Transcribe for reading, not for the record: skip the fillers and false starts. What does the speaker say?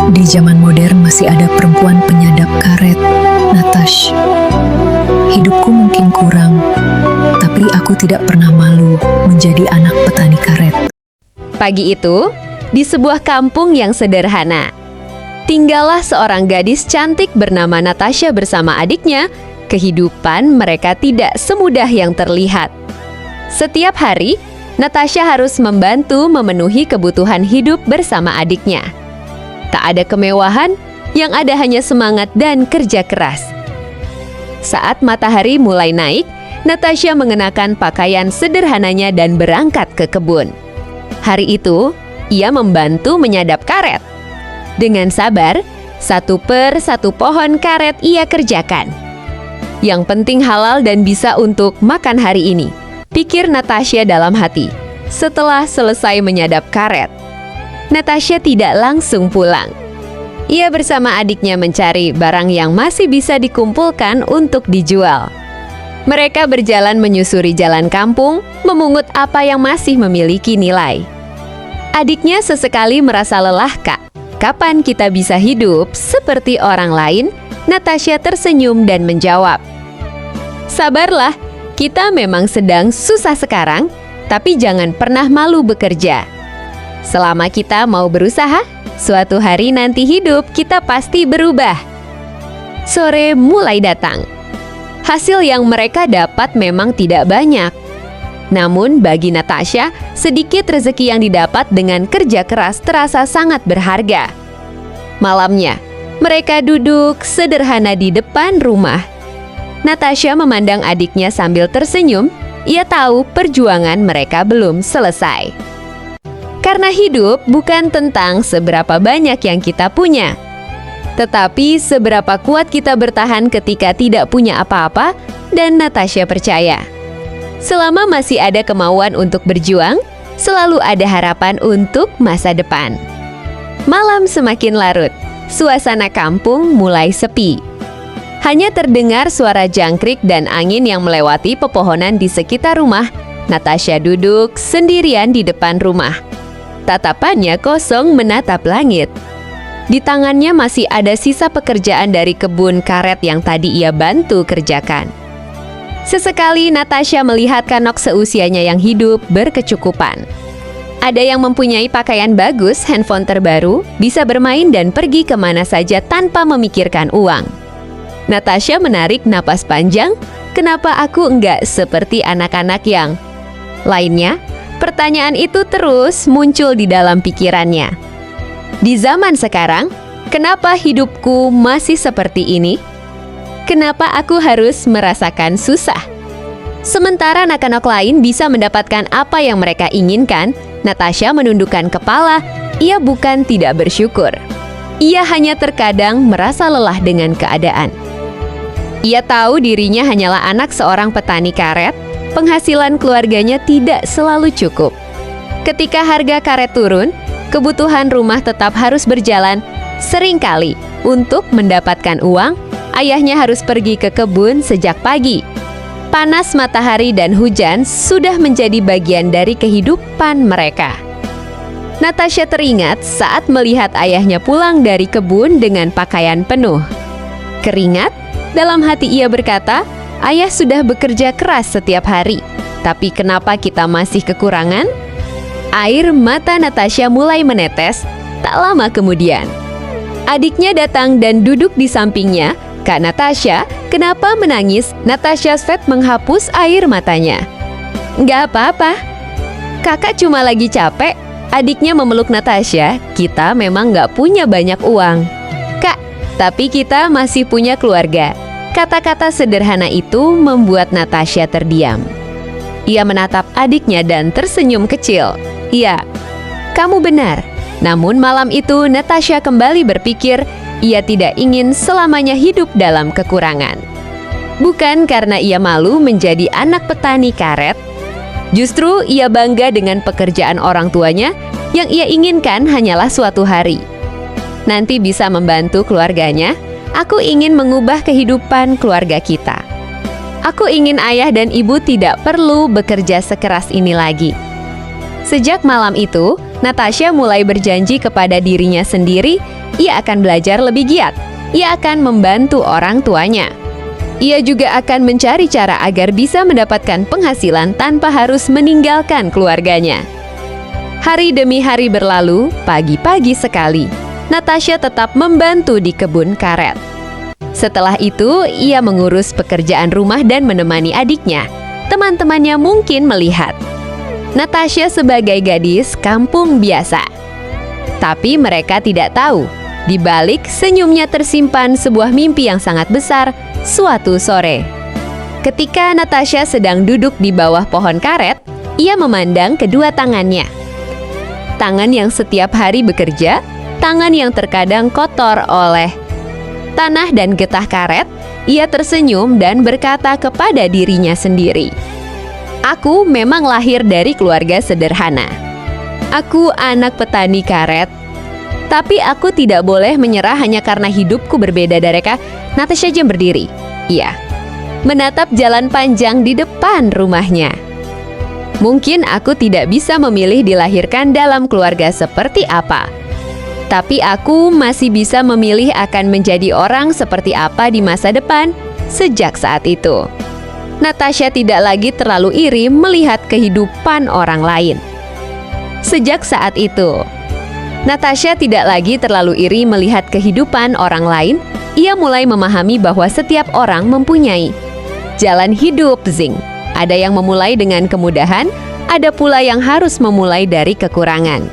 Di zaman modern masih ada perempuan penyadap karet, Natasha. Hidupku mungkin kurang, tapi aku tidak pernah malu menjadi anak petani karet. Pagi itu, di sebuah kampung yang sederhana, tinggallah seorang gadis cantik bernama Natasha bersama adiknya. Kehidupan mereka tidak semudah yang terlihat. Setiap hari, Natasha harus membantu memenuhi kebutuhan hidup bersama adiknya. Tak ada kemewahan, yang ada hanya semangat dan kerja keras. Saat matahari mulai naik, Natasha mengenakan pakaian sederhananya dan berangkat ke kebun. Hari itu, ia membantu menyadap karet. Dengan sabar, satu per satu pohon karet ia kerjakan. Yang penting halal dan bisa untuk makan hari ini, pikir Natasha dalam hati. Setelah selesai menyadap karet, Natasha tidak langsung pulang. Ia bersama adiknya mencari barang yang masih bisa dikumpulkan untuk dijual. Mereka berjalan menyusuri jalan kampung, memungut apa yang masih memiliki nilai. Adiknya sesekali merasa lelah, "Kak, kapan kita bisa hidup seperti orang lain?" Natasha tersenyum dan menjawab, "Sabarlah, kita memang sedang susah sekarang, tapi jangan pernah malu bekerja. Selama kita mau berusaha, suatu hari nanti hidup kita pasti berubah." Sore mulai datang. Hasil yang mereka dapat memang tidak banyak. Namun bagi Natasha, sedikit rezeki yang didapat dengan kerja keras terasa sangat berharga. Malamnya, mereka duduk sederhana di depan rumah. Natasha memandang adiknya sambil tersenyum. Ia tahu perjuangan mereka belum selesai. Karena hidup bukan tentang seberapa banyak yang kita punya, tetapi seberapa kuat kita bertahan ketika tidak punya apa-apa. Dan Natasha percaya, selama masih ada kemauan untuk berjuang, selalu ada harapan untuk masa depan. Malam semakin larut, suasana kampung mulai sepi. Hanya terdengar suara jangkrik dan angin yang melewati pepohonan di sekitar rumah. Natasha duduk sendirian di depan rumah. Tatapannya kosong menatap langit. Di tangannya masih ada sisa pekerjaan dari kebun karet yang tadi ia bantu kerjakan. Sesekali Natasha melihat kanok seusianya yang hidup berkecukupan. Ada yang mempunyai pakaian bagus, handphone terbaru, bisa bermain dan pergi kemana saja tanpa memikirkan uang. Natasha menarik napas panjang. Kenapa aku enggak seperti anak-anak yang lainnya? Pertanyaan itu terus muncul di dalam pikirannya. Di zaman sekarang, kenapa hidupku masih seperti ini? Kenapa aku harus merasakan susah? Sementara anak-anak lain bisa mendapatkan apa yang mereka inginkan, Natasha menundukkan kepala. Ia bukan tidak bersyukur. Ia hanya terkadang merasa lelah dengan keadaan. Ia tahu dirinya hanyalah anak seorang petani karet. Penghasilan keluarganya tidak selalu cukup. Ketika harga karet turun, kebutuhan rumah tetap harus berjalan. Seringkali, untuk mendapatkan uang, ayahnya harus pergi ke kebun sejak pagi. Panas matahari dan hujan sudah menjadi bagian dari kehidupan mereka. Natasha teringat saat melihat ayahnya pulang dari kebun dengan pakaian penuh keringat. Dalam hati ia berkata, "Ayah sudah bekerja keras setiap hari, tapi kenapa kita masih kekurangan?" Air mata Natasha mulai menetes. Tak lama kemudian, adiknya datang dan duduk di sampingnya. "Kak Natasha, kenapa menangis?" Natasha Svet menghapus air matanya. "Nggak apa-apa, kakak cuma lagi capek." Adiknya memeluk Natasha. "Kita memang nggak punya banyak uang, Kak, tapi kita masih punya keluarga." Kata-kata sederhana itu membuat Natasha terdiam. Ia menatap adiknya dan tersenyum kecil. "Iya, kamu benar." Namun malam itu Natasha kembali berpikir ia tidak ingin selamanya hidup dalam kekurangan. Bukan karena ia malu menjadi anak petani karet. Justru ia bangga dengan pekerjaan orang tuanya. Yang ia inginkan hanyalah suatu hari nanti bisa membantu keluarganya. "Aku ingin mengubah kehidupan keluarga kita. Aku ingin ayah dan ibu tidak perlu bekerja sekeras ini lagi." Sejak malam itu, Natasha mulai berjanji kepada dirinya sendiri, ia akan belajar lebih giat. Ia akan membantu orang tuanya. Ia juga akan mencari cara agar bisa mendapatkan penghasilan tanpa harus meninggalkan keluarganya. Hari demi hari berlalu, pagi-pagi sekali, Natasha tetap membantu di kebun karet. Setelah itu, ia mengurus pekerjaan rumah dan menemani adiknya. Teman-temannya mungkin melihat Natasha sebagai gadis kampung biasa. Tapi mereka tidak tahu, di balik senyumnya tersimpan sebuah mimpi yang sangat besar. Suatu sore, ketika Natasha sedang duduk di bawah pohon karet, ia memandang kedua tangannya. Tangan yang setiap hari bekerja, tangan yang terkadang kotor oleh tanah dan getah karet. Ia tersenyum dan berkata kepada dirinya sendiri, "Aku memang lahir dari keluarga sederhana. Aku anak petani karet. Tapi aku tidak boleh menyerah hanya karena hidupku berbeda dari mereka." Natasha jam berdiri. Ia menatap jalan panjang di depan rumahnya. Mungkin aku tidak bisa memilih dilahirkan dalam keluarga seperti apa. Tapi aku masih bisa memilih akan menjadi orang seperti apa di masa depan. Sejak saat itu, Natasha tidak lagi terlalu iri melihat kehidupan orang lain. Sejak saat itu, Natasha tidak lagi terlalu iri melihat kehidupan orang lain. Ia mulai memahami bahwa setiap orang mempunyai jalan hidup zing. Ada yang memulai dengan kemudahan, ada pula yang harus memulai dari kekurangan.